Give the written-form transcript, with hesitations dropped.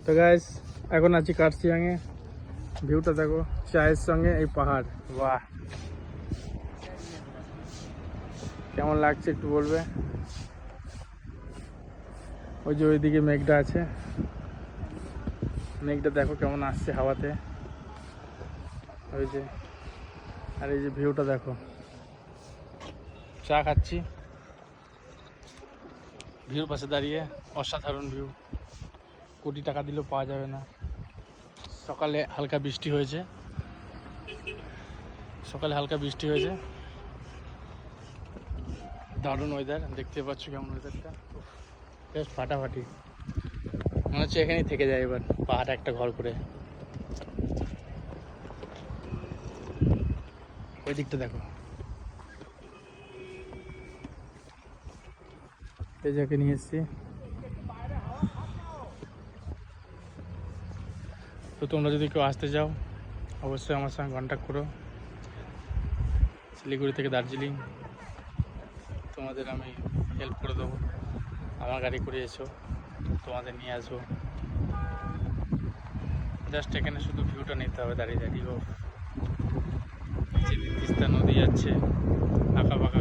তো গাইস এখন আছি কার্শিয়াংয়ে। ভিউটা দেখো, চায়ের সঙ্গে এই পাহাড়। বাহ, কেমন লাগছে একটু বলবে। ওই যে ওইদিকে মেঘটা আছে, মেঘটা দেখো কেমন আসছে হাওয়াতে। ওই যে, আর এই যে ভিউটা দেখো। চা খাচ্ছি ভিউর পাশে দাঁড়িয়ে, অসাধারণ ভিউ, কোটি টাকা দিলেও পাওয়া যাবে না। সকালে হালকা বৃষ্টি হয়েছে, দারুণ ওয়েদার। দেখতে পাচ্ছ কেমন ওয়েদারটা, বেশ ফাটাফাটি। মনে হচ্ছে এখানেই থেকে যায় এবার, পাহাড়ে একটা ঘর করে। ওই দিকটা দেখো, এই জায়গায় নিয়ে এসছি। তো তোমরা যদি কেউ আসতে চাও অবশ্যই আমার সঙ্গে কন্ট্যাক্ট করো। শিলিগুড়ি থেকে দার্জিলিং তোমাদের আমি হেল্প করে দেবো। আমার গাড়ি করে এসো, তোমাদের নিয়ে আসবো। জাস্ট এখানে শুধু ভিউটা নিতে হবে দাঁড়িয়ে দাঁড়িয়ে। তিস্তা নদী যাচ্ছে, আঁকা বাঁকা